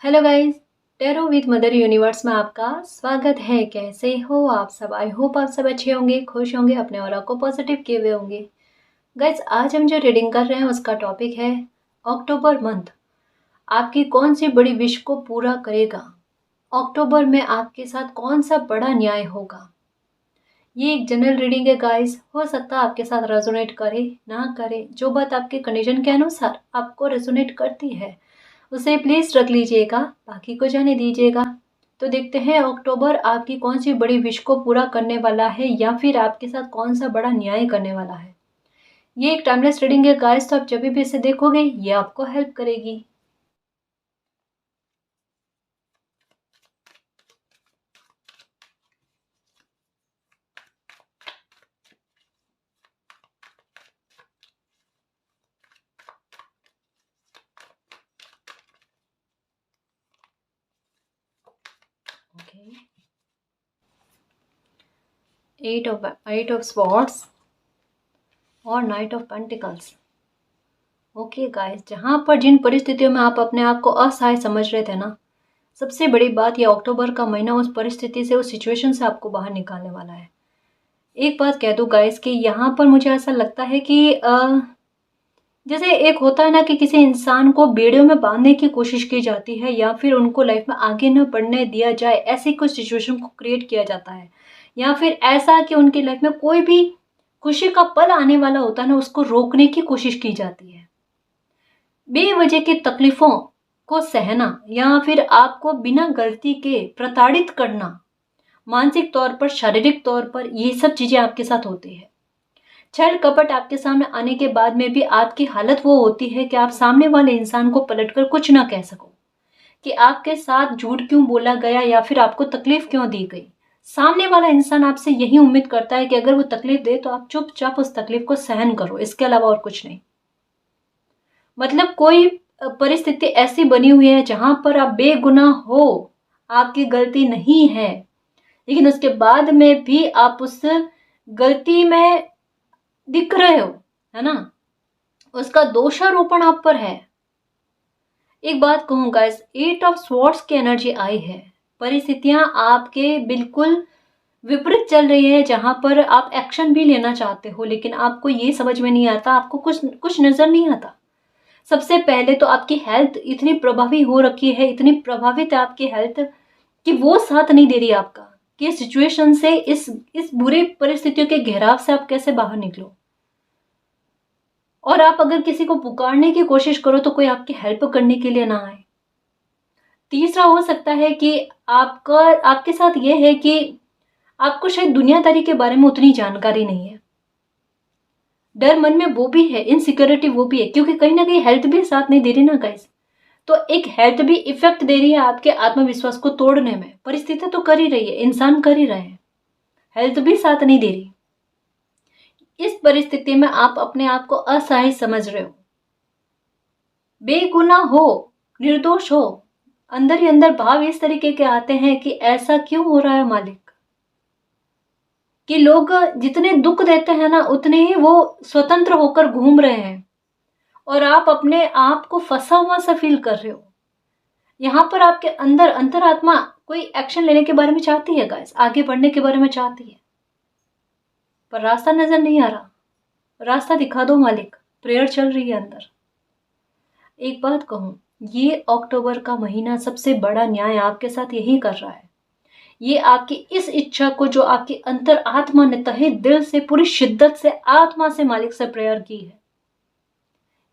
Hello guys, tarot with mother universe में आपका स्वागत है। कैसे हो आप सब? आई होप आप सब अच्छे होंगे, खुश होंगे, अपने ऑरा को पॉजिटिव किए हुए होंगे। गाइस, आज हम जो रीडिंग कर रहे हैं उसका टॉपिक है अक्टूबर मंथ आपकी कौन सी बड़ी विश को पूरा करेगा। अक्टूबर में आपके साथ कौन सा बड़ा न्याय होगा। ये एक जनरल रीडिंग है गाइस, हो सकता है आपके साथ रेजोनेट करे ना करे। जो बात आपके कंडीशन के अनुसार आपको रेजोनेट करती है उसे प्लीज रख लीजिएगा, बाकी को जाने दीजिएगा। तो देखते हैं अक्टूबर आपकी कौन सी बड़ी विश को पूरा करने वाला है या फिर आपके साथ कौन सा बड़ा न्याय करने वाला है। ये एक टाइमलेस रीडिंग है गाइस, तो आप जब भी इसे देखोगे ये आपको हेल्प करेगी। ओके, एट ऑफ स्वॉर्ड्स और night of pentacles. Okay guys, जहाँ पर जिन परिस्थितियों में आप अपने आप को असहाय समझ रहे थे ना, सबसे बड़ी बात यह अक्टूबर का महीना उस परिस्थिति से, उस सिचुएशन से आपको बाहर निकालने वाला है। एक बात कह दूं गाइस कि यहाँ पर मुझे ऐसा लगता है कि जैसे एक होता है ना कि किसी इंसान को बेड़ियों में बांधने की कोशिश की जाती है या फिर उनको लाइफ में आगे न बढ़ने दिया जाए, ऐसी कुछ सिचुएशन को क्रिएट किया जाता है। या फिर ऐसा कि उनकी लाइफ में कोई भी खुशी का पल आने वाला होता है ना, उसको रोकने की कोशिश की जाती है। बेवजह की तकलीफों को सहना या फिर आपको बिना गलती के प्रताड़ित करना, मानसिक तौर पर, शारीरिक तौर पर, ये सब चीजें आपके साथ होती है। छल कपट आपके सामने आने के बाद में भी आपकी हालत वो होती है कि आप सामने वाले इंसान को पलटकर कुछ ना कह सको कि आपके साथ झूठ क्यों बोला गया या फिर आपको तकलीफ क्यों दी गई। सामने वाला इंसान आपसे यही उम्मीद करता है कि अगर वो तकलीफ दे तो आप चुपचाप उस तकलीफ को सहन करो, इसके अलावा और कुछ नहीं। मतलब कोई परिस्थिति ऐसी बनी हुई है जहां पर आप बेगुनाह हो, आपकी गलती नहीं है, लेकिन उसके बाद में भी आप उस गलती में दिख रहे हो, है ना, उसका दोषारोपण आप पर है। एक बात कहूं गाइस, एट ऑफ स्वॉर्ड्स की एनर्जी आई है। परिस्थितियां आपके बिल्कुल विपरीत चल रही है, जहां पर आप एक्शन भी लेना चाहते हो लेकिन आपको ये समझ में नहीं आता, आपको कुछ कुछ नजर नहीं आता। सबसे पहले तो आपकी हेल्थ इतनी प्रभावी हो रखी है, इतनी प्रभावित है आपकी हेल्थ कि वो साथ नहीं दे रही आपका कि सिचुएशन से, इस बुरी परिस्थितियों के घेराव से आप कैसे बाहर निकलो। और आप अगर किसी को पुकारने की कोशिश करो तो कोई आपकी हेल्प करने के लिए ना आए। तीसरा हो सकता है कि आपका आपके साथ यह है कि आपको शायद दुनियादारी के बारे में उतनी जानकारी नहीं है। डर मन में वो भी है, इनसिक्योरिटी वो भी है, क्योंकि कहीं ना कहीं हेल्थ भी साथ नहीं दे रही ना गाइस। तो एक हेल्थ भी इफेक्ट दे रही है आपके आत्मविश्वास को तोड़ने में। परिस्थिति तो कर ही रही है, इंसान कर ही रहे हैं, हेल्थ भी साथ नहीं दे रही। इस परिस्थिति में आप अपने आप को असहाय समझ रहे हो, बेगुनाह हो, निर्दोष हो। अंदर ही अंदर भाव इस तरीके के आते हैं कि ऐसा क्यों हो रहा है मालिक, कि लोग जितने दुख देते हैं ना उतने ही वो स्वतंत्र होकर घूम रहे हैं और आप अपने आप को फंसा हुआ सा फील कर रहे हो। यहाँ पर आपके अंदर अंतरात्मा कोई एक्शन लेने के बारे में चाहती है गाइस, आगे बढ़ने के बारे में चाहती है, पर रास्ता नजर नहीं आ रहा। रास्ता दिखा दो मालिक, प्रेयर चल रही है अंदर। एक बात कहूं, ये अक्टूबर का महीना सबसे बड़ा न्याय आपके साथ यही कर रहा है। ये आपकी इस इच्छा को, जो आपकी अंतर आत्मा ने तहे दिल से, पूरी शिद्दत से, आत्मा से मालिक से प्रेयर की है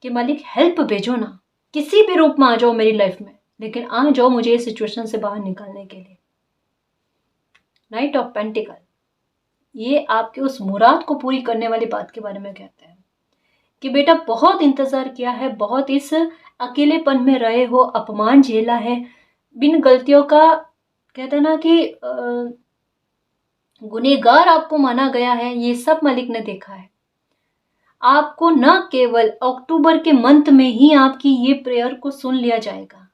कि मालिक हेल्प भेजो ना, किसी भी रूप में आ जाओ मेरी लाइफ में, लेकिन आ जाओ मुझे इस सिचुएशन से बाहर निकालने के लिए। नाइट ऑफ पेंटिकल, ये आपके उस मुराद को पूरी करने वाली बात के बारे में कहते हैं कि बेटा बहुत इंतजार किया है, बहुत इस अकेलेपन में रहे हो, अपमान झेला है, बिन गलतियों का, कहते हैं ना कि गुनहगार आपको माना गया है, ये सब मालिक ने देखा है। आपको न केवल अक्टूबर के मंथ में ही आपकी ये प्रेयर को सुन लिया जाएगा,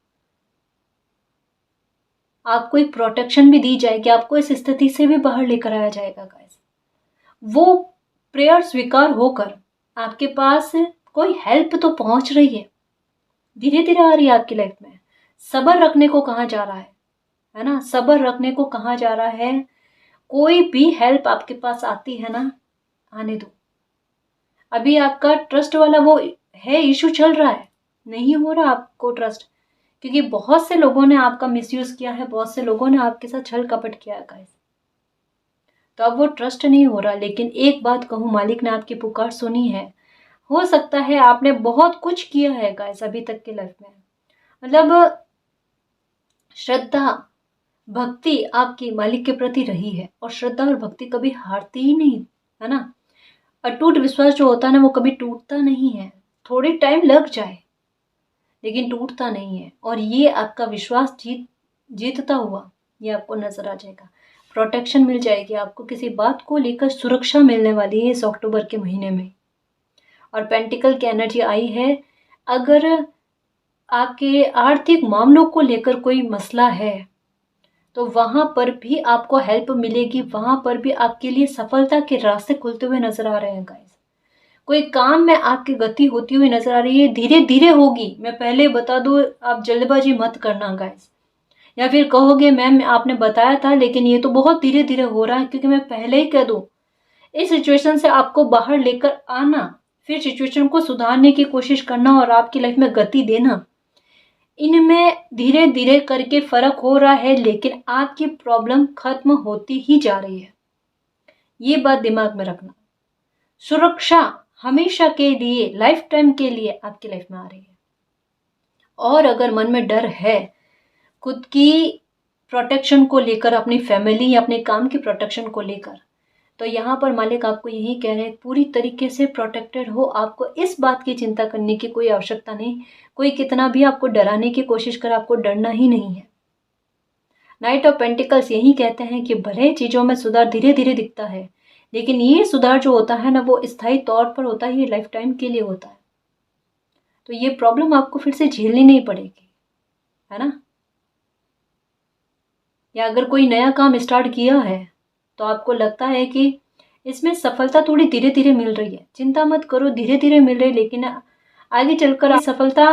आपको एक प्रोटेक्शन भी दी जाएगी, आपको इस स्थिति से भी बाहर लेकर आया जाएगा गाइस। वो प्रेयर स्वीकार होकर आपके पास कोई हेल्प तो पहुंच रही है, धीरे धीरे आ रही है आपकी लाइफ में। सब्र रखने को कहा जा रहा है ना, सब्र रखने को कहा जा रहा है। कोई भी हेल्प आपके पास आती है ना, आने दो। अभी आपका ट्रस्ट वाला वो है, इशू चल रहा है, नहीं हो रहा आपको ट्रस्ट, क्योंकि बहुत से लोगों ने आपका मिसयूज किया है, बहुत से लोगों ने आपके साथ छल कपट किया है गाइस। तो अब वो ट्रस्ट नहीं हो रहा। लेकिन एक बात कहूँ, मालिक ने आपकी पुकार सुनी है। हो सकता है आपने बहुत कुछ किया है गाइस अभी तक की लाइफ में, मतलब श्रद्धा भक्ति आपकी मालिक के प्रति रही है, और श्रद्धा और भक्ति कभी हारती ही नहीं, है ना। अटूट विश्वास जो होता है ना, वो कभी टूटता नहीं है। थोड़ी टाइम लग जाए लेकिन टूटता नहीं है। और ये आपका विश्वास जीतता हुआ ये आपको नजर आ जाएगा। प्रोटेक्शन मिल जाएगी आपको, किसी बात को लेकर सुरक्षा मिलने वाली है इस अक्टूबर के महीने में। और पेंटिकल की एनर्जी आई है। अगर आपके आर्थिक मामलों को लेकर कोई मसला है तो वहां पर भी आपको हेल्प मिलेगी, वहां पर भी आपके लिए सफलता के रास्ते खुलते हुए नजर आ रहे हैं गाइस। कोई काम में आपकी गति होती हुई नजर आ रही है, धीरे धीरे होगी। मैं पहले बता दूं, आप जल्दबाजी मत करना गाइस। या फिर कहोगे मैम आपने बताया था लेकिन ये तो बहुत धीरे धीरे हो रहा है, क्योंकि मैं पहले ही कह दूं, इस सिचुएशन से आपको बाहर लेकर आना, फिर सिचुएशन को सुधारने की कोशिश करना और आपकी लाइफ में गति देना, इनमें धीरे धीरे करके फर्क हो रहा है। लेकिन आपकी प्रॉब्लम खत्म होती ही जा रही है, ये बात दिमाग में रखना। सुरक्षा हमेशा के लिए, लाइफ टाइम के लिए आपकी लाइफ में आ रही है। और अगर मन में डर है खुद की प्रोटेक्शन को लेकर, अपनी फैमिली या अपने काम की प्रोटेक्शन को लेकर, तो यहाँ पर मालिक आपको यही कह रहे हैं, पूरी तरीके से प्रोटेक्टेड हो। आपको इस बात की चिंता करने की कोई आवश्यकता नहीं। कोई कितना भी आपको डराने की कोशिश करे, आपको डरना ही नहीं है। नाइट ऑफ पेंटिकल्स यही कहते हैं कि भले चीज़ों में सुधार धीरे धीरे दिखता है, लेकिन ये सुधार जो होता है ना, वो स्थायी तौर पर होता है, ये लाइफ टाइम के लिए होता है। तो ये प्रॉब्लम आपको फिर से झेलनी नहीं पड़ेगी, है ना। या अगर कोई नया काम स्टार्ट किया है तो आपको लगता है कि इसमें सफलता थोड़ी धीरे धीरे मिल रही है, चिंता मत करो, धीरे धीरे मिल रही है, लेकिन आगे चलकर सफलता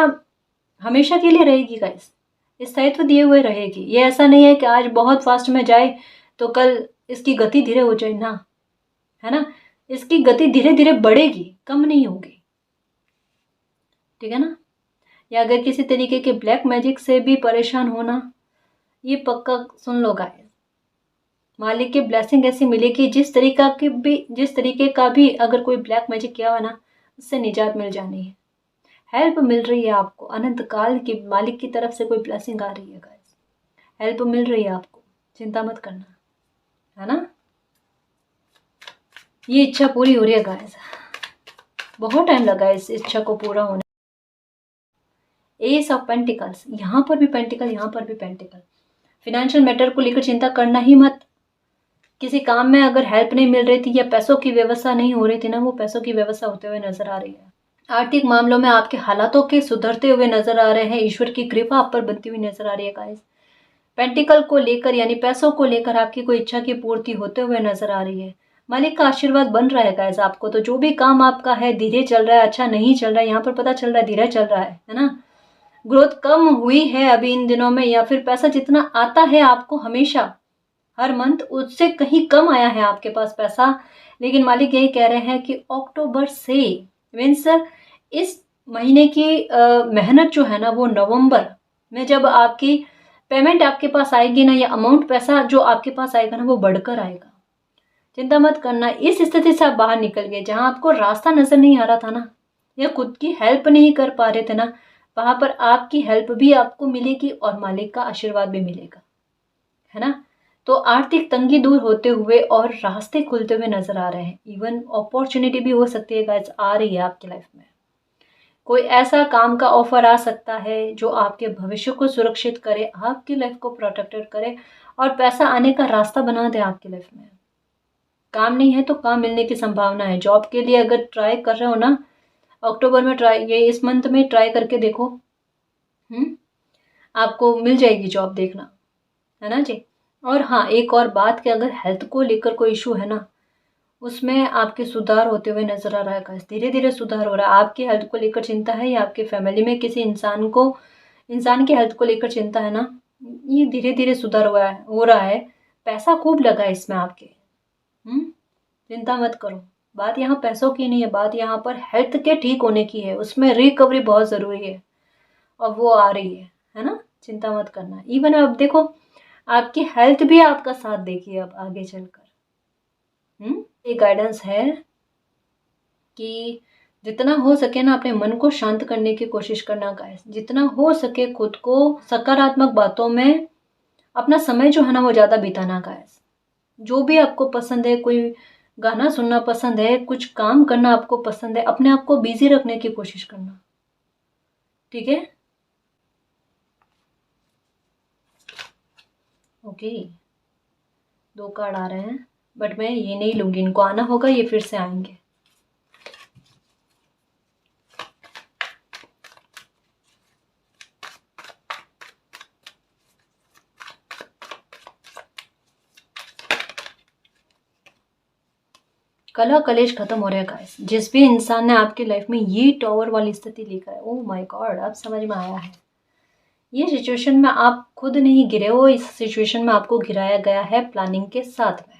हमेशा के लिए रहेगी गाइस, स्थायित्व दिए हुए रहेगी। ये ऐसा नहीं है कि आज बहुत फास्ट में जाए तो कल इसकी गति धीरे हो जाए ना, है ना। इसकी गति धीरे धीरे बढ़ेगी, कम नहीं होगी, ठीक है ना। या अगर किसी तरीके के ब्लैक मैजिक से भी परेशान होना, ये पक्का सुन लो गाइस, मालिक की ब्लेसिंग ऐसी मिलेगी, जिस तरीके का भी अगर कोई ब्लैक मैजिक किया हुआ ना, उससे निजात मिल जानी है। हेल्प मिल रही है आपको, अनंत काल की मालिक की तरफ से कोई ब्लेसिंग आ रही है गाइस, हेल्प मिल रही है आपको, चिंता मत करना, है ना। ये इच्छा पूरी हो रही है गाइस, बहुत टाइम लगा इस इच्छा को पूरा होने। एस ऑफ पेंटिकल्स, यहाँ पर भी पेंटिकल, यहाँ पर भी पेंटिकल। फिनेंशियल मैटर को लेकर चिंता करना ही मत। किसी काम में अगर हेल्प नहीं मिल रही थी या पैसों की व्यवस्था नहीं हो रही थी ना, वो पैसों की व्यवस्था होते हुए नजर आ रही है। आर्थिक मामलों में आपके हालातों के सुधरते हुए नजर आ रहे हैं, ईश्वर की कृपा आप पर बनती हुई नजर आ रही है गाइस। पेंटिकल को लेकर यानी पैसों को लेकर आपकी कोई इच्छा की पूर्ति होते हुए नजर आ रही है। मालिक का आशीर्वाद बन रहा है गाइस आपको। तो जो भी काम आपका है धीरे चल रहा है, अच्छा नहीं चल रहा है, यहाँ पर पता चल रहा है धीरे चल रहा है ना। ग्रोथ कम हुई है अभी इन दिनों में, या फिर पैसा जितना आता है आपको हमेशा हर मंथ, उससे कहीं कम आया है आपके पास पैसा। लेकिन मालिक यही कह रहे हैं कि अक्टूबर से मीन्स इस महीने की मेहनत जो है ना, वो नवंबर में जब आपकी पेमेंट आपके पास आएगी ना, या अमाउंट पैसा जो आपके पास आएगा ना, वो बढ़कर आएगा। चिंता मत करना, इस स्थिति से आप बाहर निकल गए जहां आपको रास्ता नजर नहीं आ रहा था ना, या खुद की हेल्प नहीं कर पा रहे थे ना, वहां पर आपकी हेल्प भी आपको मिलेगी और मालिक का आशीर्वाद भी मिलेगा, है ना। तो आर्थिक तंगी दूर होते हुए और रास्ते खुलते हुए नजर आ रहे हैं। इवन अपॉर्चुनिटी भी हो सकती है गाइस, आ रही है आपकी लाइफ में। कोई ऐसा काम का ऑफर आ सकता है जो आपके भविष्य को सुरक्षित करे, आपकी लाइफ को प्रोटेक्टेड करे और पैसा आने का रास्ता बना दे आपकी लाइफ में। काम नहीं है तो काम मिलने की संभावना है। जॉब के लिए अगर ट्राई कर रहे हो ना, अक्टूबर में ट्राई, ये इस मंथ में ट्राई करके देखो, आपको मिल जाएगी जॉब, देखना, है ना जी। और हाँ, एक और बात कि अगर हेल्थ को लेकर कोई इशू है ना, उसमें आपके सुधार होते हुए नजर आ रहा है गाइस, धीरे धीरे सुधार हो रहा है। आपकी हेल्थ को लेकर चिंता है या आपके फैमिली में किसी इंसान को इंसान की हेल्थ को लेकर चिंता है ना, ये धीरे धीरे सुधार हो रहा है। पैसा खूब लगा है इसमें आपके। चिंता मत करो। बात यहाँ पैसों की नहीं है, बात यहाँ पर हेल्थ के ठीक होने की है। उसमें रिकवरी बहुत ज़रूरी है और वो आ रही है ना। चिंता मत करना। इवन अब देखो, आपकी हेल्थ भी आपका साथ देगी अब आगे चलकर। ये गाइडेंस है कि जितना हो सके ना अपने मन को शांत करने की कोशिश करना गाइस। जितना हो सके खुद को सकारात्मक बातों में अपना समय जो है ना वो ज़्यादा बिताना गाइस। जो भी आपको पसंद है, कोई गाना सुनना पसंद है, कुछ काम करना आपको पसंद है, अपने आप को बिजी रखने की कोशिश करना, ठीक है। ओके, 2 कार्ड आ रहे हैं बट मैं ये नहीं लूंगी, इनको आना होगा, ये फिर से आएंगे। कलह कलेश खत्म हो रहा है गाइस। जिस भी इंसान ने आपकी लाइफ में ये टॉवर वाली स्थिति लेकर है, ओह माय गॉड, अब समझ में आया है। ये सिचुएशन में आप खुद नहीं गिरे हो, इस सिचुएशन में आपको गिराया गया है प्लानिंग के साथ में।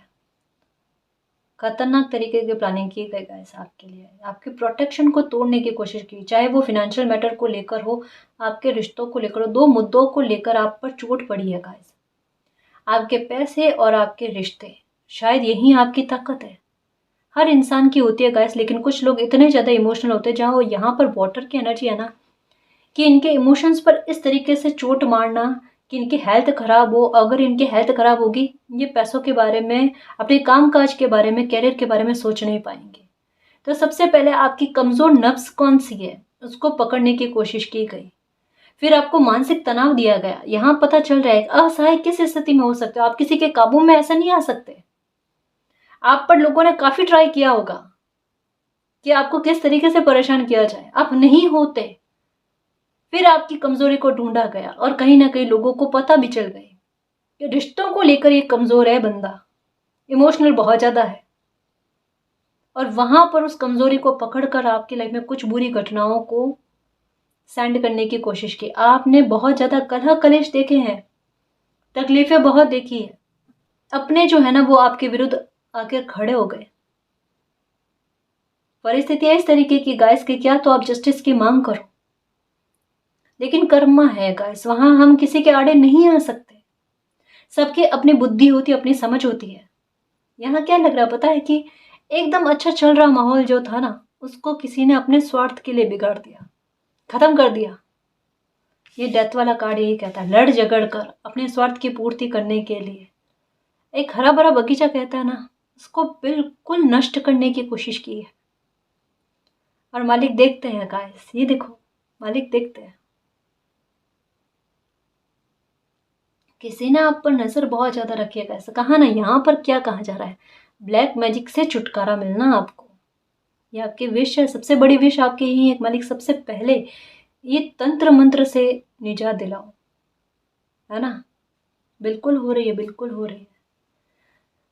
खतरनाक तरीके की प्लानिंग की गई गाइस आपके लिए। आपके प्रोटेक्शन को तोड़ने की कोशिश की, चाहे वो फाइनेंशियल मैटर को लेकर हो, आपके रिश्तों को लेकर हो। 2 मुद्दों को लेकर आप पर चोट पड़ी है गाइस। आपके पैसे और आपके रिश्ते, शायद यही आपकी ताकत है। हर इंसान की होती है गाइस, लेकिन कुछ लोग इतने ज़्यादा इमोशनल होते हैं, जहाँ यहाँ पर वाटर की एनर्जी है ना, कि इनके इमोशंस पर इस तरीके से चोट मारना कि इनकी हेल्थ खराब हो। अगर इनकी हेल्थ खराब होगी, ये पैसों के बारे में, अपने काम काज के बारे में, कैरियर के बारे में सोच नहीं पाएंगे। तो सबसे पहले आपकी कमज़ोर नब्ज कौन सी है उसको पकड़ने की कोशिश की गई। फिर आपको मानसिक तनाव दिया गया। यहाँ पता चल रहा है असहाय किस स्थिति में हो सकते हो आप, किसी के काबू में ऐसा नहीं आ सकते। आप पर लोगों ने काफ़ी ट्राई किया होगा कि आपको किस तरीके से परेशान किया जाए, आप नहीं होते। फिर आपकी कमजोरी को ढूंढा गया और कहीं ना कहीं लोगों को पता भी चल गई कि रिश्तों को लेकर ये कमजोर है बंदा, इमोशनल बहुत ज्यादा है। और वहां पर उस कमजोरी को पकड़कर आपकी लाइफ में कुछ बुरी घटनाओं को सेंड करने की कोशिश की। आपने बहुत ज्यादा कलह कलेश देखे हैं, तकलीफें बहुत देखी है। अपने जो है ना वो आपके विरुद्ध आकर खड़े हो गए। परिस्थितियां इस तरीके की गाइस कि क्या तो आप जस्टिस की मांग करो, लेकिन कर्मा है गाइस, वहां हम किसी के आड़े नहीं आ सकते। सबकी अपनी बुद्धि होती है, अपनी समझ होती है। यहाँ क्या लग रहा है पता है कि एकदम अच्छा चल रहा माहौल जो था ना, उसको किसी ने अपने स्वार्थ के लिए बिगाड़ दिया, खत्म कर दिया। ये डेथ वाला कार्ड यही कहता है, लड़ झगड़ कर अपने स्वार्थ की पूर्ति करने के लिए एक हरा भरा बगीचा कहता है ना, उसको बिल्कुल नष्ट करने की कोशिश की है। और मालिक देखते हैं गाइस, ये देखो मालिक देखते हैं। किसी ने आप पर नजर बहुत ज्यादा रखी है गाइस। कहा ना यहाँ पर क्या कहा जा रहा है, ब्लैक मैजिक से छुटकारा मिलना आपको, ये आपकी विश है। सबसे बड़ी विश आपकी यही है मालिक, सबसे पहले ये तंत्र मंत्र से निजात दिलाओ, है ना। बिल्कुल हो रही है, बिल्कुल हो रही है।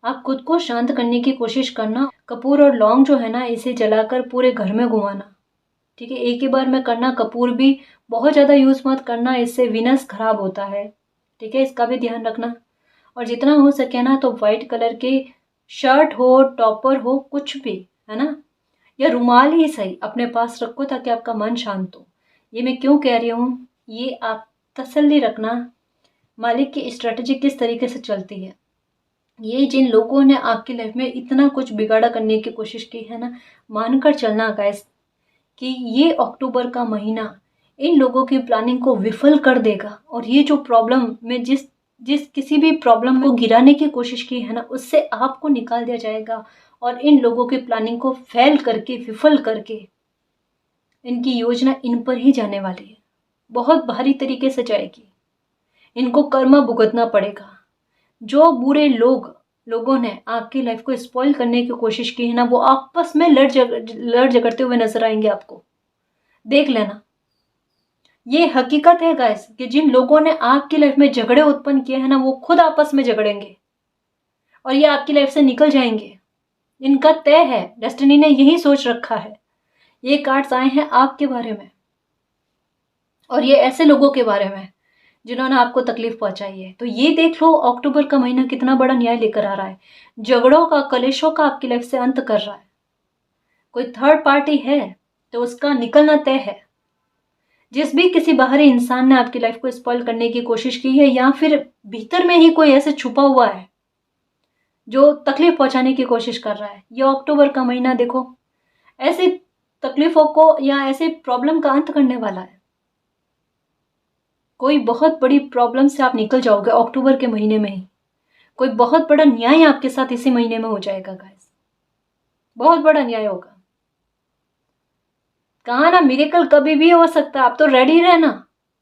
आप खुद को शांत करने की कोशिश करना। कपूर और लौंग जो है ना, इसे जलाकर पूरे घर में घुमाना, ठीक है। एक ही बार में करना। कपूर भी बहुत ज़्यादा यूज़ मत करना, इससे विनस खराब होता है, ठीक है, इसका भी ध्यान रखना। और जितना हो सके ना तो वाइट कलर की शर्ट हो, टॉपर हो, कुछ भी, है ना, या रुमाल ही सही अपने पास रखो ताकि आपका मन शांत हो। ये मैं क्यों कह रही हूँ, ये आप तसल्ली रखना मालिक की स्ट्रेटजी किस तरीके से चलती है। ये जिन लोगों ने आपकी लाइफ में इतना कुछ बिगाड़ा करने की कोशिश की है ना, मानकर चलना गाइस कि ये अक्टूबर का महीना इन लोगों की प्लानिंग को विफल कर देगा। और ये जो प्रॉब्लम में जिस जिस किसी भी प्रॉब्लम को गिराने की कोशिश की है ना, उससे आपको निकाल दिया जाएगा। और इन लोगों की प्लानिंग को फेल करके, विफल करके, इनकी योजना इन पर ही जाने वाली है, बहुत भारी तरीके से जाएगी। इनको कर्मा भुगतना पड़ेगा। जो बुरे लोगों ने आपकी लाइफ को स्पॉइल करने की कोशिश की है ना, वो आपस में लड़ झगड़ते हुए नजर आएंगे आपको, देख लेना। ये हकीकत है गाइस कि जिन लोगों ने आपकी लाइफ में झगड़े उत्पन्न किए हैं ना, वो खुद आपस में झगड़ेंगे और ये आपकी लाइफ से निकल जाएंगे। इनका तय है, डेस्टिनी ने यही सोच रखा है। ये कार्ड्स आए हैं आपके बारे में, और ये ऐसे लोगों के बारे में जिन्होंने आपको तकलीफ पहुंचाई है। तो ये देख लो अक्टूबर का महीना कितना बड़ा न्याय लेकर आ रहा है, झगड़ों का, कलेशों का आपकी लाइफ से अंत कर रहा है। कोई थर्ड पार्टी है तो उसका निकलना तय है। जिस भी किसी बाहरी इंसान ने आपकी लाइफ को स्पॉइल करने की कोशिश की है, या फिर भीतर में ही कोई ऐसे छुपा हुआ है जो तकलीफ पहुंचाने की कोशिश कर रहा है, ये अक्टूबर का महीना देखो ऐसी तकलीफों को या ऐसे प्रॉब्लम का अंत करने वाला है। कोई बहुत बड़ी प्रॉब्लम से आप निकल जाओगे अक्टूबर के महीने में ही। कोई बहुत बड़ा न्याय आपके साथ इसी महीने में हो जाएगा गाइस, बहुत बड़ा न्याय होगा। कहा ना मिरेकल कभी भी हो सकता है, आप तो रेडी रहना।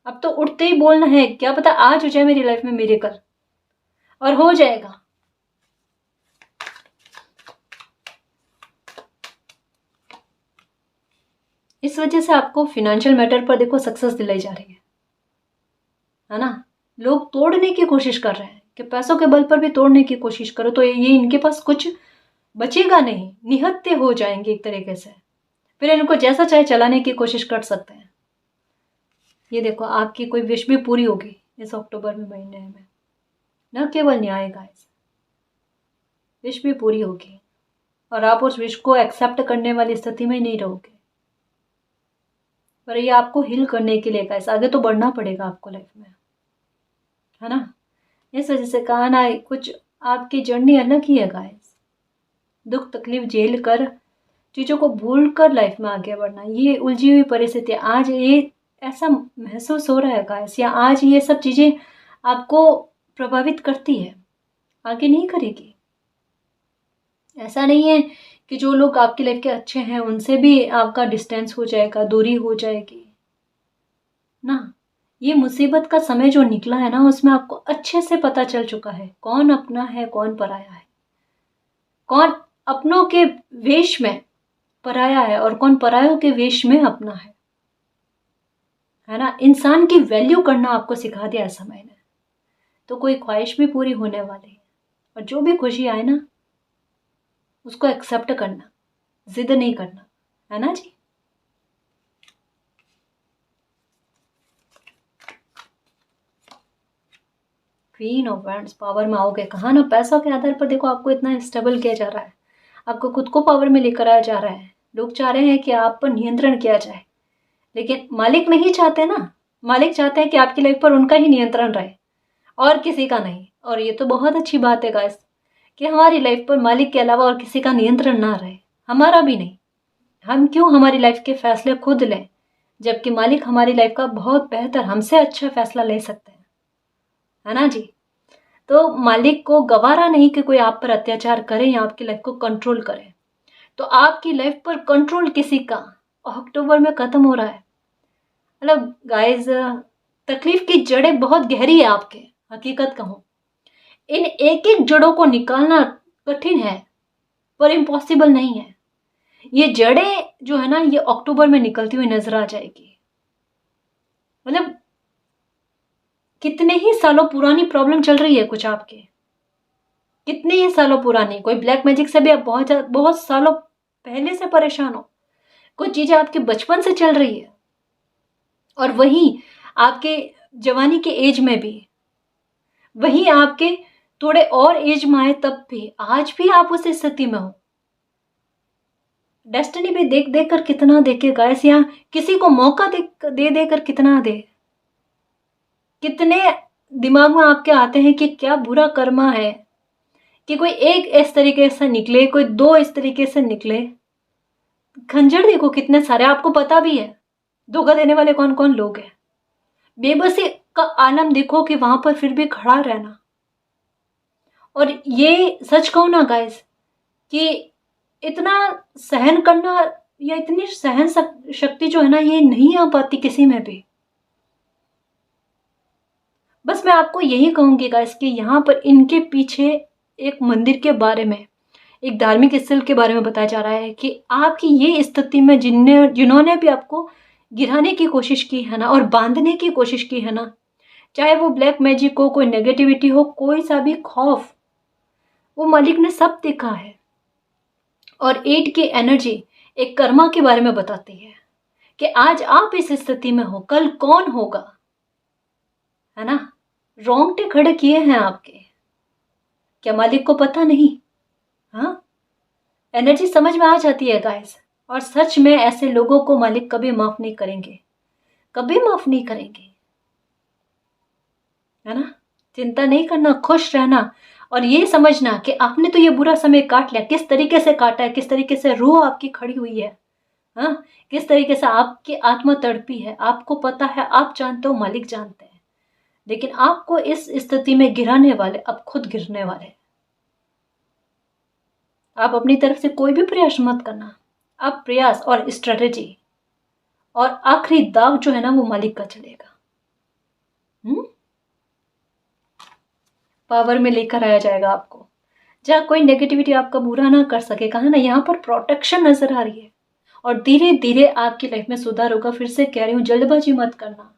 अब तो उठते ही बोलना है, क्या पता आज हो जाए मेरी लाइफ में मिरेकल, और हो जाएगा। इस वजह से आपको फिनेंशियल मैटर पर देखो सक्सेस दिलाई जा रही है ना। लोग तोड़ने की कोशिश कर रहे हैं कि पैसों के बल पर भी तोड़ने की कोशिश करो तो ये इनके पास कुछ बचेगा नहीं, निहत्थे हो जाएंगे एक तरीके से। फिर इनको जैसा चाहे चलाने की कोशिश कर सकते हैं। ये देखो आपकी कोई विश भी पूरी होगी इस अक्टूबर में महीने में, न केवल न्याय गाइस, विश भी पूरी होगी और आप उस विश को एक्सेप्ट करने वाली स्थिति में नहीं रहोगे। पर ये आपको हील करने के लिए गाइस आगे तो बढ़ना पड़ेगा आपको लाइफ में, है ना। इस वजह से कहा ना कुछ आपकी जर्नी अलग ही है गाइस। दुख तकलीफ झेल कर, चीज़ों को भूल कर लाइफ में आगे बढ़ना, ये उलझी हुई परिस्थिति आज ये ऐसा महसूस हो रहा है गाइस, या आज ये सब चीज़ें आपको प्रभावित करती है, आगे नहीं करेगी। ऐसा नहीं है कि जो लोग आपकी लाइफ के अच्छे हैं उनसे भी आपका डिस्टेंस हो जाएगा, दूरी हो जाएगी ना। ये मुसीबत का समय जो निकला है ना, उसमें आपको अच्छे से पता चल चुका है कौन अपना है कौन पराया है, कौन अपनों के वेश में पराया है और कौन परायों के वेश में अपना है ना। इंसान की वैल्यू करना आपको सिखा दिया इस समय ने। तो कोई ख्वाहिश भी पूरी होने वाली है, और जो भी खुशी आए ना उसको एक्सेप्ट करना, जिद नहीं करना, है ना जी। क्वीन ऑफ वैंड्स पावर में आओगे, कहा ना पैसों के आधार पर देखो आपको इतना स्टेबल किया जा रहा है, आपको खुद को पावर में लेकर आया जा रहा है। लोग चाह रहे हैं कि आप पर नियंत्रण किया जाए, लेकिन मालिक नहीं चाहते ना। मालिक चाहते हैं कि आपकी लाइफ पर उनका ही नियंत्रण रहे और किसी का नहीं। और ये तो बहुत अच्छी बात है गाइस कि हमारी लाइफ पर मालिक के अलावा और किसी का नियंत्रण ना रहे, हमारा भी नहीं। हम क्यों हमारी लाइफ के फैसले खुद लें, जबकि मालिक हमारी लाइफ का बहुत बेहतर, हमसे अच्छा फैसला ले सकते हैं, है ना जी। तो मालिक को गवारा नहीं कि कोई आप पर अत्याचार करे या आपकी लाइफ को कंट्रोल करे। तो आपकी लाइफ पर कंट्रोल किसी का अक्टूबर में खत्म हो रहा है। मतलब गाइस तकलीफ की जड़ें बहुत गहरी है आपके, हकीकत कहूं इन एक एक जड़ों को निकालना कठिन है पर इम्पॉसिबल नहीं है। ये जड़ें जो है ना ये अक्टूबर में निकलती हुई नजर आ जाएगी। मतलब कितने ही सालों पुरानी प्रॉब्लम चल रही है कुछ आपके, कितने ही सालों पुरानी, कोई ब्लैक मैजिक से भी आप बहुत सालों पहले से परेशान हो, कुछ चीजें आपके बचपन से चल रही है और वही आपके जवानी के एज में भी, वही आपके थोड़े और एज में आए तब भी, आज भी आप उस स्थिति में हो। डेस्टिनी भी देख देख कर कितना देखे गाइस, यहाँ किसी को मौका दे दे कर कितना दे। कितने दिमाग में आपके आते हैं कि क्या बुरा कर्मा है कि कोई एक इस तरीके से निकले, कोई दो इस तरीके से निकले। खंजर देखो कितने सारे, आपको पता भी है धोखा देने वाले कौन कौन लोग हैं। बेबसी का आलम देखो कि वहां पर फिर भी खड़ा रहना। और ये सच कहूं ना गाइस कि इतना सहन करना या इतनी सहन शक्ति जो है ना ये नहीं आ पाती किसी में भी। बस मैं आपको यही कहूंगी गाइस कि यहाँ पर इनके पीछे एक मंदिर के बारे में, एक धार्मिक स्थल के बारे में बताया जा रहा है कि आपकी ये स्थिति में जिन्होंने भी आपको गिराने की कोशिश की है ना और बांधने की कोशिश की है ना, चाहे वो ब्लैक मैजिक हो, कोई नेगेटिविटी हो, कोई सा भी खौफ, वो मालिक ने सब देखा है। और 8 की एनर्जी एक कर्मा के बारे में बताती है कि आज आप इस स्थिति में हो, कल कौन होगा, है ना। रोंगटे खड़े किए हैं आपके, क्या मालिक को पता नहीं? हाँ, एनर्जी समझ में आ जाती है गाइस। और सच में ऐसे लोगों को मालिक कभी माफ नहीं करेंगे, कभी माफ नहीं करेंगे, है ना। चिंता नहीं करना, खुश रहना और ये समझना कि आपने तो ये बुरा समय काट लिया। किस तरीके से काटा है, किस तरीके से रूह आपकी खड़ी हुई है, हाँ, किस तरीके से आपकी आत्मा तड़पी है, आपको पता है, आप जानते हो, मालिक जानते हैं। लेकिन आपको इस स्थिति में गिराने वाले अब खुद गिरने वाले हैं। आप अपनी तरफ से कोई भी प्रयास मत करना। आप प्रयास और स्ट्रेटेजी और आखिरी दाव जो है ना वो मालिक का चलेगा। पावर में लेकर आया जाएगा आपको, जहाँ कोई नेगेटिविटी आपका बुरा ना कर सके। कहा ना, यहाँ पर प्रोटेक्शन नजर आ रही है और धीरे धीरे आपकी लाइफ में सुधार होगा। फिर से कह रही हूँ, जल्दबाजी मत करना,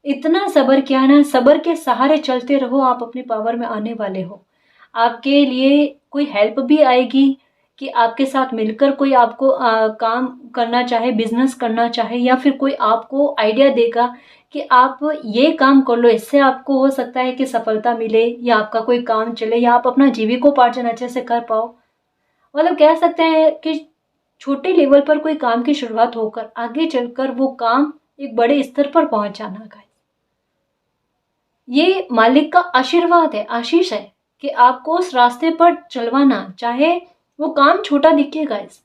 इतना सब्र किया ना, सब्र के सहारे चलते रहो, आप अपने पावर में आने वाले हो। आपके लिए कोई हेल्प भी आएगी कि आपके साथ मिलकर कोई आपको काम करना चाहे, बिजनेस करना चाहे, या फिर कोई आपको आइडिया देगा कि आप ये काम कर लो, इससे आपको हो सकता है कि सफलता मिले या आपका कोई काम चले या आप अपना जीविकोपार्जन अच्छे से कर पाओ। मतलब कह सकते हैं कि छोटे लेवल पर कोई काम की शुरुआत होकर आगे चलकर वो काम एक बड़े स्तर पर पहुंच जाना गाइस। ये मालिक का आशीर्वाद है, आशीष है कि आपको उस रास्ते पर चलवाना, चाहे वो काम छोटा दिखे गाइस,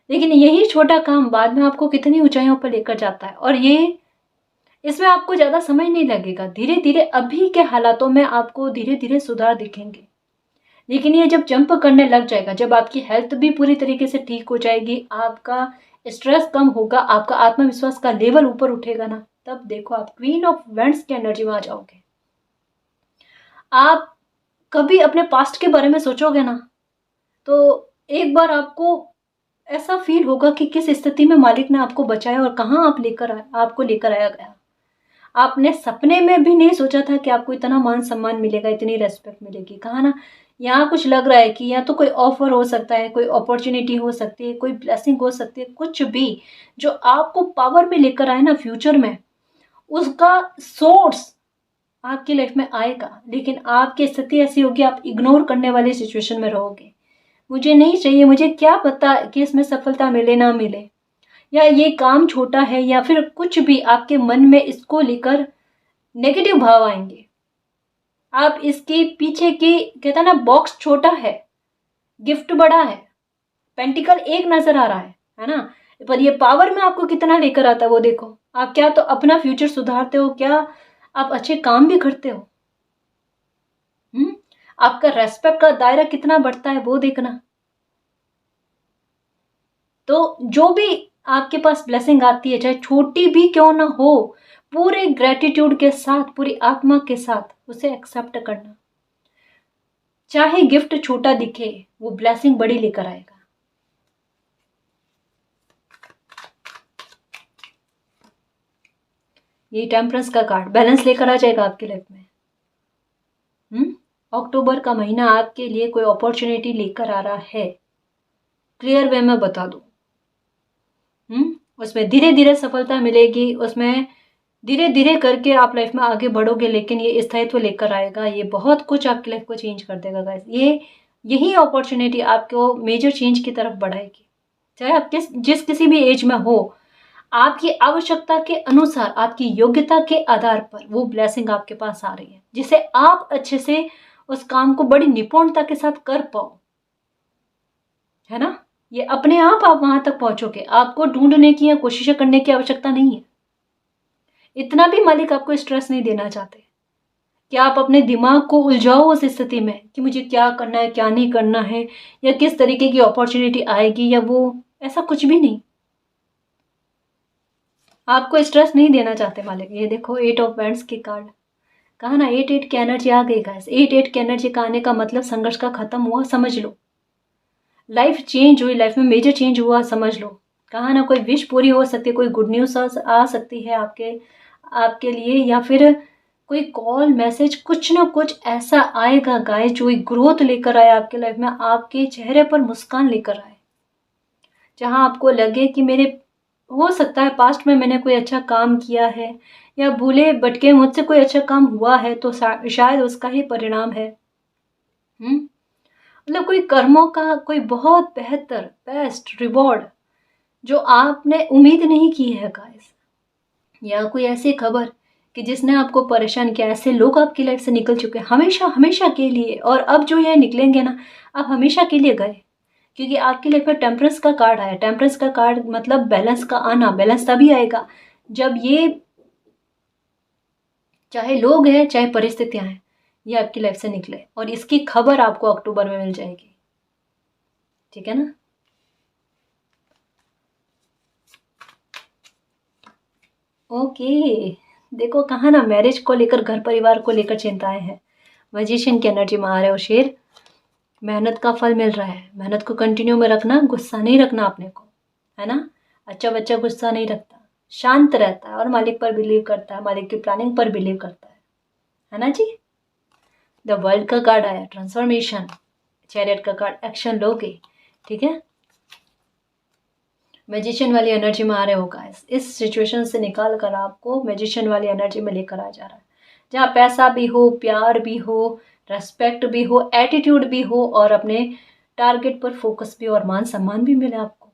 लेकिन यही छोटा काम बाद में आपको कितनी ऊंचाइयों पर लेकर जाता है। और ये इसमें आपको ज्यादा समय नहीं लगेगा, धीरे धीरे अभी के हालातों में आपको धीरे धीरे सुधार दिखेंगे। लेकिन ये जब जंप करने लग जाएगा, जब आपकी हेल्थ भी पूरी तरीके से ठीक हो जाएगी, आपका स्ट्रेस कम होगा, आपका आत्मविश्वास का लेवल ऊपर उठेगा ना, तब देखो आप क्वीन ऑफ वेंट्स की एनर्जी में आ जाओगे। आप कभी अपने पास्ट के बारे में सोचोगे ना, तो एक बार आपको ऐसा फील होगा कि किस स्थिति में मालिक ने आपको बचाया और कहाँ आपको लेकर आया गया। आपने सपने में भी नहीं सोचा था कि आपको इतना मान सम्मान मिलेगा, इतनी रेस्पेक्ट मिलेगी। कहा ना, यहाँ कुछ लग रहा है कि या तो कोई ऑफर हो सकता है, कोई अपॉर्चुनिटी हो सकती है, कोई ब्लेसिंग हो सकती है, कुछ भी जो आपको पावर में लेकर आए ना फ्यूचर में, उसका सोर्स आपकी लाइफ में आएगा। लेकिन आपकी स्थिति ऐसी होगी, आप इग्नोर करने वाली सिचुएशन में रहोगे। मुझे नहीं चाहिए, मुझे क्या पता कि इसमें सफलता मिले ना मिले, या ये काम छोटा है, या फिर कुछ भी आपके मन में इसको लेकर नेगेटिव भाव आएंगे। आप इसके पीछे की, कहता ना, बॉक्स छोटा है, गिफ्ट बड़ा है, पेंटिकल एक नजर आ रहा है ना, पर ये पावर में आपको कितना लेकर आता है वो देखो। आप क्या तो अपना फ्यूचर सुधारते हो, क्या आप अच्छे काम भी करते हो, आपका रेस्पेक्ट का दायरा कितना बढ़ता है वो देखना। तो जो भी आपके पास ब्लेसिंग आती है, चाहे छोटी भी क्यों ना हो, पूरे ग्रेटिट्यूड के साथ, पूरी आत्मा के साथ उसे एक्सेप्ट करना। चाहे गिफ्ट छोटा दिखे, वो ब्लेसिंग बड़ी लेकर आएगा। ये टेम्परेंस का कार्ड बैलेंस लेकर आ जाएगा आपकी लाइफ में। अक्टूबर का महीना आपके लिए कोई अपॉर्चुनिटी लेकर आ रहा है, क्लियर वे में बता दूं। उसमें धीरे धीरे सफलता मिलेगी, उसमें धीरे धीरे करके आप लाइफ में आगे बढ़ोगे, लेकिन ये स्थायित्व लेकर आएगा। ये बहुत कुछ आपकी लाइफ को चेंज कर देगा गाइस। यही अपॉर्चुनिटी आपको मेजर चेंज की तरफ बढ़ाएगी। चाहे आप जिस किसी भी एज में हो, आपकी आवश्यकता के अनुसार, आपकी योग्यता के आधार पर वो ब्लेसिंग आपके पास आ रही है, जिसे आप अच्छे से उस काम को बड़ी निपुणता के साथ कर पाओ, है ना। ये अपने आप वहां तक पहुंचोगे, आपको ढूंढने की या कोशिशें करने की आवश्यकता नहीं है। इतना भी मालिक आपको स्ट्रेस नहीं देना चाहते कि आप अपने दिमाग को उलझाओ उस स्थिति में कि मुझे क्या करना है, क्या नहीं करना है, या किस तरीके की अपॉर्चुनिटी आएगी या वो, ऐसा कुछ भी नहीं। आपको स्ट्रेस नहीं देना चाहते मालिक। ये देखो 8 ऑफ वैंड्स की कार्ड, कहा ना 8 की एनर्जी आ गई गाइस। 8 की एनर्जी का आने का मतलब संघर्ष का खत्म हुआ, समझ लो। लाइफ चेंज हुई, लाइफ में मेजर चेंज हुआ, समझ लो। कहा ना, कोई विश पूरी हो सकती है, कोई गुड न्यूज़ आ सकती है आपके लिए, या फिर कोई कॉल, मैसेज, कुछ ना कुछ ऐसा आएगा गाइस जो एक ग्रोथ लेकर आए आपके लाइफ में, आपके चेहरे पर मुस्कान लेकर आए, जहां आपको लगे कि मेरे हो सकता है पास्ट में मैंने कोई अच्छा काम किया है या भूले भटके मुझसे कोई अच्छा काम हुआ है, तो शायद उसका ही परिणाम है। मतलब कोई कर्मों का कोई बहुत बेहतर बेस्ट रिवॉर्ड जो आपने उम्मीद नहीं की है गाइस, या कोई ऐसी खबर कि जिसने आपको परेशान किया। ऐसे लोग आपकी लाइफ से निकल चुके हैं हमेशा हमेशा के लिए, और अब जो ये निकलेंगे ना, अब हमेशा के लिए गए, क्योंकि आपकी लाइफ में टेम्परेंस का कार्ड आया। टेम्परेंस का कार्ड मतलब बैलेंस का आना। बैलेंस तभी आएगा जब ये, चाहे लोग हैं चाहे परिस्थितियां हैं, ये आपकी लाइफ से निकले, और इसकी खबर आपको अक्टूबर में मिल जाएगी। ठीक है ना। ओके, देखो कहा ना, मैरिज को लेकर, घर परिवार को लेकर चिंताएं हैं। मैजिशियन की एनर्जी में आ रहे हो शेर। मेहनत का फल मिल रहा है, मेहनत को कंटिन्यू में रखना, गुस्सा नहीं रखना अपने को, है ना। अच्छा बच्चा गुस्सा नहीं रखता, शांत रहता है और मालिक पर बिलीव करता है, मालिक की प्लानिंग पर बिलीव करता है ना जी। द वर्ल्ड का कार्ड आया, ट्रांसफॉर्मेशन। चैरियट का कार्ड, एक्शन लोगे। ठीक है, मैजिशियन वाली एनर्जी में आ रहे हो गाइस। इस सिचुएशन से निकाल कर आपको मैजिशियन वाली एनर्जी में लेकर आ जा रहा है, जहाँ पैसा भी हो, प्यार भी हो, रेस्पेक्ट भी हो, एटीट्यूड भी हो, और अपने टारगेट पर फोकस भी, और मान सम्मान भी मिले आपको।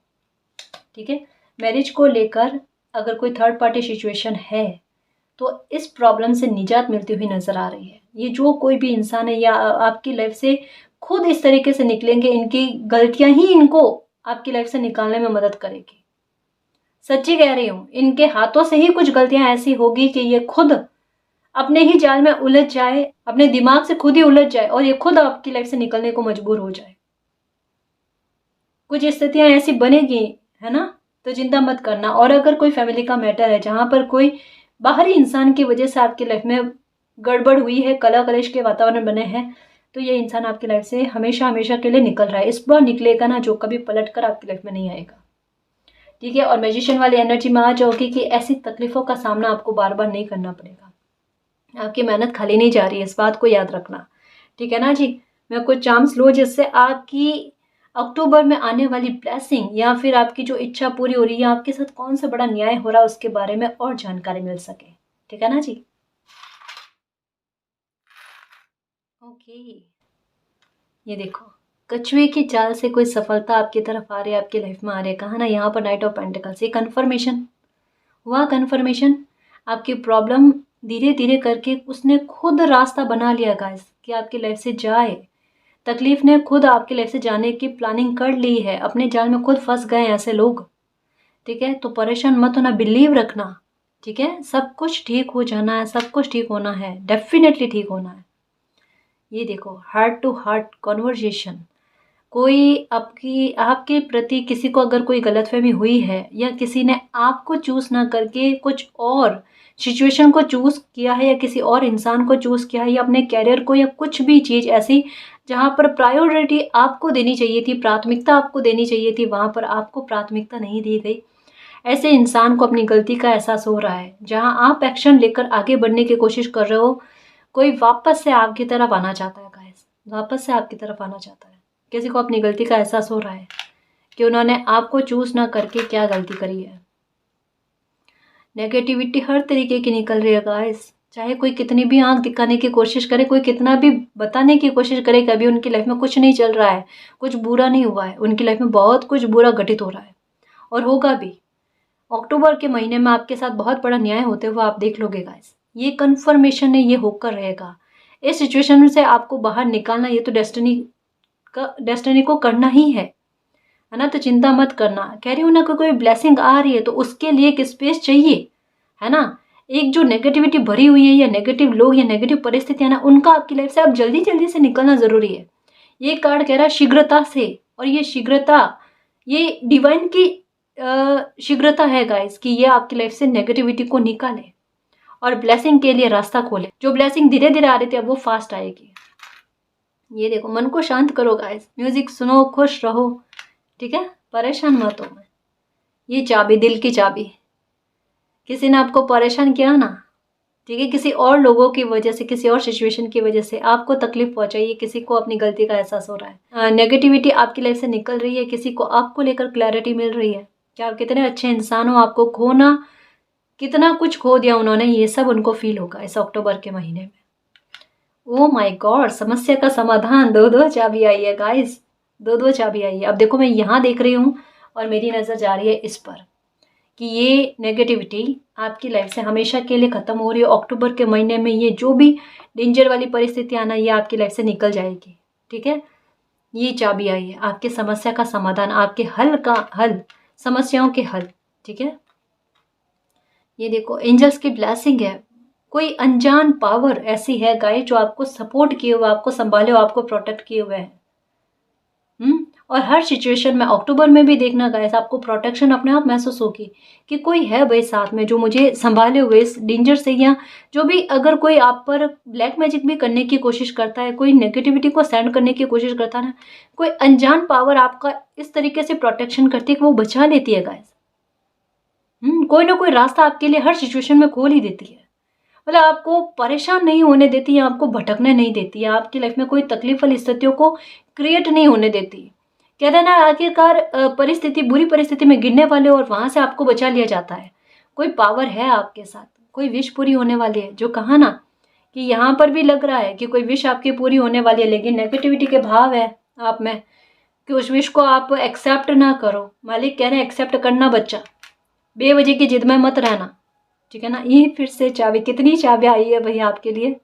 ठीक है, मैरिज को लेकर अगर कोई थर्ड पार्टी सिचुएशन है तो इस प्रॉब्लम से निजात मिलती हुई नजर आ रही है। ये जो कोई भी इंसान है या आपकी लाइफ से खुद इस तरीके से निकलेंगे, इनकी गलतियां ही इनको आपकी लाइफ से निकालने में मदद करेगी। सच्ची कह रही हूँ, इनके हाथों से ही कुछ गलतियां ऐसी होगी कि ये खुद अपने ही जाल में उलझ जाए, अपने दिमाग से खुद ही उलझ जाए, और ये खुद आपकी लाइफ से निकलने को मजबूर हो जाए। कुछ स्थितियां ऐसी बनेगी, है ना, तो चिंता मत करना। और अगर कोई फैमिली का मैटर है जहां पर कोई बाहरी इंसान की वजह से आपकी लाइफ में गड़बड़ हुई है, कला कलेश के वातावरण बने हैं, तो ये इंसान आपकी लाइफ से हमेशा हमेशा के लिए निकल रहा है। इस बार निकलेगा ना, जो कभी पलट कर आपकी लाइफ में नहीं आएगा। ठीक है, और मैजिशियन वाली एनर्जी में आ जाओगी कि ऐसी तकलीफों का सामना आपको बार बार नहीं करना पड़ेगा। आपकी मेहनत खाली नहीं जा रही है, इस बात को याद रखना। ठीक है ना जी। मैं कुछ चांस लो जिससे आपकी अक्टूबर में आने वाली ब्लेसिंग या फिर आपकी जो इच्छा पूरी हो रही है, आपके साथ कौन सा बड़ा न्याय हो रहा है उसके बारे में और जानकारी मिल सके। ठीक है ना जी। ओके, ये देखो, कछुए की चाल से कोई सफलता आपकी तरफ आ रही है, आपकी लाइफ में आ रही है। कहा ना, यहाँ पर नाइट ऑफ पेंटिकल्स, ये कन्फर्मेशन हुआ। कन्फर्मेशन, आपकी प्रॉब्लम धीरे धीरे करके उसने खुद रास्ता बना लिया गाइस कि आपकी लाइफ से जाए। तकलीफ ने खुद आपकी लाइफ से जाने की प्लानिंग कर ली है, अपने जाल में खुद फंस गए ऐसे लोग। ठीक है, तो परेशान मत होना, बिलीव रखना। ठीक है, सब कुछ ठीक हो जाना है, सब कुछ ठीक होना है, डेफिनेटली ठीक होना है। ये देखो, हार्ट टू हार्ट कॉन्वर्जेशन। कोई आपकी आपके प्रति किसी को अगर कोई गलतफहमी हुई है, या किसी ने आपको चूज ना करके कुछ और सिचुएशन को चूज किया है, या किसी और इंसान को चूज किया है, या अपने कैरियर को, या कुछ भी चीज ऐसी जहां पर प्रायोरिटी आपको देनी चाहिए थी, प्राथमिकता आपको देनी चाहिए थी, वहां पर आपको प्राथमिकता नहीं दी गई। ऐसे इंसान को अपनी गलती का एहसास हो रहा है। जहां आप एक्शन लेकर आगे बढ़ने की कोशिश कर रहे हो, कोई वापस से आपकी तरफ आना चाहता है गाइस, वापस से आपकी तरफ आना चाहता है। किसी को अपनी गलती का एहसास हो रहा है कि उन्होंने आपको चूज ना करके क्या गलती करी है। नेगेटिविटी हर तरीके की निकल रही है गाइस, चाहे कोई कितनी भी आंख दिखाने की कोशिश करे, कोई कितना भी बताने की कोशिश करे कि अभी उनकी लाइफ में कुछ नहीं चल रहा है, कुछ बुरा नहीं हुआ है, उनकी लाइफ में बहुत कुछ बुरा घटित हो रहा है और होगा भी। अक्टूबर के महीने में आपके साथ बहुत बड़ा न्याय होते हुए आप देख लोगे गाइस। ये कन्फर्मेशन है, ये होकर रहेगा। इस सिचुएशन से आपको बाहर निकालना, ये तो डेस्टिनी को करना ही है ना। तो चिंता मत करना, कह रही हूँ ना, कोई ब्लेसिंग आ रही है तो उसके लिए एक स्पेस चाहिए, है ना। एक जो नेगेटिविटी भरी हुई है, या नेगेटिव लोग या नेगेटिव परिस्थितियां ना, उनका आपकी लाइफ से अब जल्दी जल्दी से निकलना जरूरी है। ये कार्ड कह रहा है शीघ्रता से, और ये शीघ्रता, ये डिवाइन की शीघ्रता है गाइस, कि ये आपकी लाइफ से नेगेटिविटी को निकाले और ब्लेसिंग के लिए रास्ता खोले। जो ब्लेसिंग धीरे धीरे आ रही थी, अब वो फास्ट आएगी। ये देखो, मन को शांत करो गाइस, म्यूजिक सुनो, खुश रहो। ठीक है, परेशान मत हो। ये चाबी, दिल की चाबी, किसी ने आपको परेशान किया ना, ठीक है, किसी और लोगों की वजह से, किसी और सिचुएशन की वजह से आपको तकलीफ पहुंचाई, किसी को अपनी गलती का एहसास हो रहा है, नेगेटिविटी आपकी लाइफ से निकल रही है, किसी को आपको लेकर क्लैरिटी मिल रही है। क्या आप कितने अच्छे इंसान हो, आपको खोना, कितना कुछ खो दिया उन्होंने, ये सब उनको फील होगा इस अक्टूबर के महीने में। ओ माय गॉड, समस्या का समाधान, दो दो चाबी आई है गाइस, दो दो चाबी आई है। अब देखो मैं यहाँ देख रही हूँ और मेरी नज़र जा रही है इस पर कि ये नेगेटिविटी आपकी लाइफ से हमेशा के लिए ख़त्म हो रही है। अक्टूबर के महीने में ये जो भी डेंजर वाली परिस्थिति आना, ये आपकी लाइफ से निकल जाएगी। ठीक है, ये चाबी आई है आपके समस्या का समाधान, आपके हल का हल, समस्याओं के हल। ठीक है, ये देखो एंजल्स की ब्लेसिंग है, कोई अनजान पावर ऐसी है गाइस जो आपको सपोर्ट किए हुए, आपको संभाले हुए, आपको प्रोटेक्ट किए हुए है। और हर सिचुएशन में अक्टूबर में भी देखना गाइस, आपको प्रोटेक्शन अपने आप महसूस होगी कि कोई है भाई साथ में जो मुझे संभाले हुए इस डेंजर से, या जो भी अगर कोई आप पर ब्लैक मैजिक भी करने की कोशिश करता है, कोई नेगेटिविटी को सेंड करने की कोशिश करता है ना, कोई अनजान पावर आपका इस तरीके से प्रोटेक्शन करती है कि वो बचा लेती है गाइस। कोई ना कोई रास्ता आपके लिए हर सिचुएशन में खोल ही देती है, मतलब आपको परेशान नहीं होने देती है, आपको भटकने नहीं देती है, आपकी लाइफ में कोई तकलीफ वाली स्थितियों को क्रिएट नहीं होने देती। कहते हैं ना, आखिरकार परिस्थिति, बुरी परिस्थिति में गिरने वाले और वहां से आपको बचा लिया जाता है। कोई पावर है आपके साथ, कोई विश पूरी होने वाली है। जो कहा ना कि यहाँ पर भी लग रहा है कि कोई विश आपकी पूरी होने वाली है, लेकिन नेगेटिविटी के भाव है आप में कि उस विश को आप एक्सेप्ट ना करो। मालिक कह रहे हैं एक्सेप्ट करना बच्चा, बेवजह की जिद में मत रहना। ठीक है ना, ये फिर से चाबी, कितनी चाबी आई है भैया आपके लिए।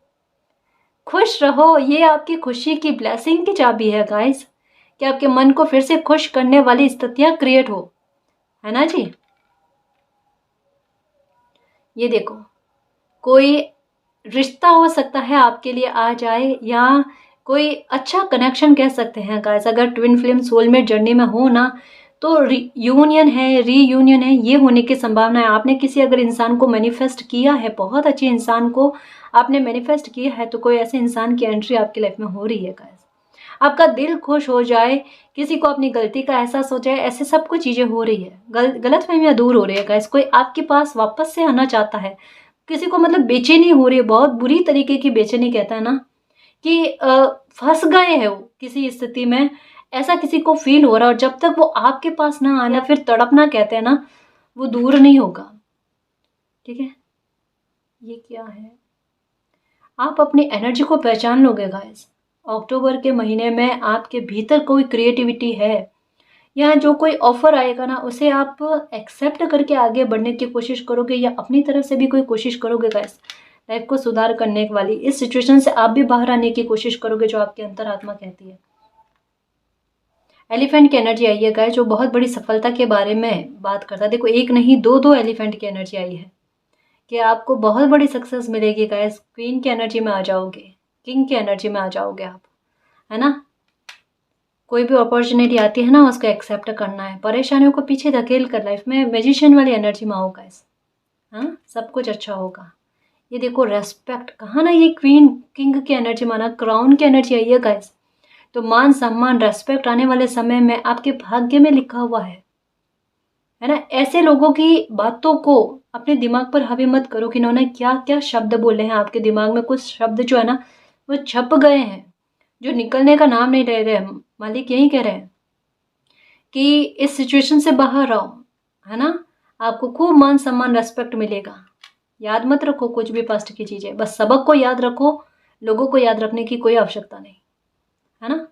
खुश रहो, ये आपकी खुशी की ब्लेसिंग की चाबी है गाइस, कि आपके मन को फिर से खुश करने वाली स्थितियां क्रिएट हो, है ना जी। ये देखो कोई रिश्ता हो सकता है आपके लिए आ जाए, या कोई अच्छा कनेक्शन कह सकते हैं गाइस। अगर ट्विन फ्लेम सोलमेट जर्नी में हो ना, तो यूनियन है, रीयूनियन है, ये होने की संभावना है। आपने किसी अगर इंसान को मैनिफेस्ट किया है, बहुत अच्छे इंसान को आपने मैनिफेस्ट किया है, तो कोई ऐसे इंसान की एंट्री आपकी लाइफ में हो रही है गाइस। आपका दिल खुश हो जाए, किसी को अपनी गलती का एहसास हो जाए, ऐसे सब कुछ चीज़ें हो रही है, गलतफहमियां दूर हो रही है गाइस। कोई आपके पास वापस से आना चाहता है, किसी को मतलब बेचैनी हो रही है, बहुत बुरी तरीके की बेचैनी, कहता है ना कि फंस गए हैं वो किसी स्थिति में, ऐसा किसी को फील हो रहा है। और जब तक वो आपके पास ना आना, फिर तड़पना कहते हैं ना, वो दूर नहीं होगा। ठीक है, ये क्या है, आप अपनी एनर्जी को पहचान लोगे गाइस। अक्टूबर के महीने में आपके भीतर कोई क्रिएटिविटी है, या जो कोई ऑफर आएगा ना, उसे आप एक्सेप्ट करके आगे बढ़ने की कोशिश करोगे, या अपनी तरफ से भी कोई कोशिश करोगे गाइस लाइफ को सुधार करने वाली। इस सिचुएशन से आप भी बाहर आने की कोशिश करोगे, जो आपकी अंतरात्मा कहती है। एलिफेंट की एनर्जी आई है गाइस, जो बहुत बड़ी सफलता के बारे में बात करता है। देखो एक नहीं दो दो एलिफेंट की एनर्जी आई है कि आपको बहुत बड़ी सक्सेस मिलेगी गाइस। क्वीन की एनर्जी में आ जाओगे, किंग की एनर्जी में आ जाओगे आप, है ना। कोई भी अपॉर्चुनिटी आती है ना, उसको एक्सेप्ट करना है, परेशानियों को पीछे धकेल कर लाइफ में मैजिशियन वाली एनर्जी में आओ गाइस। हाँ, सब कुछ अच्छा होगा। ये देखो रेस्पेक्ट कहा ना, ये क्वीन किंग की एनर्जी माना, क्राउन की एनर्जी आई है गाइस। तो मान सम्मान रेस्पेक्ट आने वाले समय में आपके भाग्य में लिखा हुआ है ना। ऐसे लोगों की बातों को अपने दिमाग पर हावी मत करो कि इन्होंने क्या क्या शब्द बोले हैं। आपके दिमाग में कुछ शब्द जो है ना, वो छप गए हैं, जो निकलने का नाम नहीं ले रहे। मालिक यही कह रहे हैं कि इस सिचुएशन से बाहर आओ, है ना। आपको खूब मान सम्मान रेस्पेक्ट मिलेगा। याद मत रखो कुछ भी पास्ट की चीज़ें, बस सबक को याद रखो, लोगों को याद रखने की कोई आवश्यकता नहीं, है ना।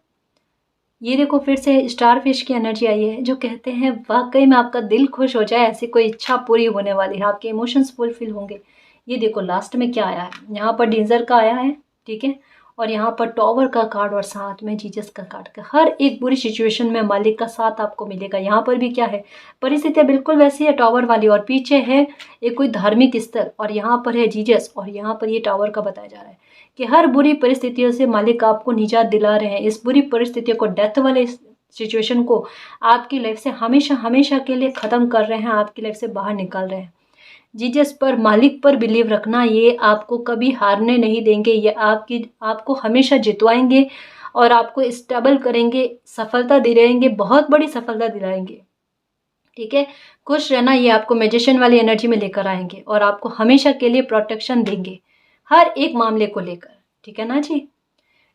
ये देखो फिर से स्टार फिश की एनर्जी आई है, जो कहते हैं वाकई में आपका दिल खुश हो जाए, ऐसी कोई इच्छा पूरी होने वाली है, आपके इमोशंस फुलफिल होंगे। ये देखो लास्ट में क्या आया है, यहाँ पर डेंजर का आया है, ठीक है, और यहाँ पर टॉवर का कार्ड और साथ में जीसस का कार्ड का। हर एक बुरी सिचुएशन में मालिक का साथ आपको मिलेगा। यहाँ पर भी क्या है, परिस्थितियाँ बिल्कुल वैसी है टॉवर वाली, और पीछे है एक कोई धार्मिक स्थल, और यहाँ पर है जीसस, और यहाँ पर ये टावर का बताया जा रहा है कि हर बुरी परिस्थितियों से मालिक आपको निजात दिला रहे हैं। इस बुरी परिस्थितियों को, डेथ वाले सिचुएशन को आपकी लाइफ से हमेशा हमेशा के लिए ख़त्म कर रहे हैं, आपकी लाइफ से बाहर निकाल रहे हैं। जीसस पर, मालिक पर बिलीव रखना, ये आपको कभी हारने नहीं देंगे। ये आपको हमेशा जितवाएंगे और आपको स्टेबल करेंगे, सफलता दिलाएंगे, बहुत बड़ी सफलता दिलाएंगे। ठीक है, खुश रहना, ये आपको मैजिशियन वाली एनर्जी में लेकर आएंगे और आपको हमेशा के लिए प्रोटेक्शन देंगे हर एक मामले को लेकर। ठीक है ना जी।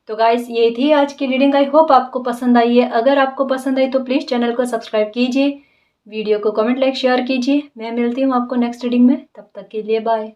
तो गाइस ये थी आज की रीडिंग। आई होप आपको पसंद आई है। अगर आपको पसंद आई तो प्लीज़ चैनल को सब्सक्राइब कीजिए, वीडियो को कमेंट लाइक शेयर कीजिए। मैं मिलती हूँ आपको नेक्स्ट रीडिंग में, तब तक के लिए बाय।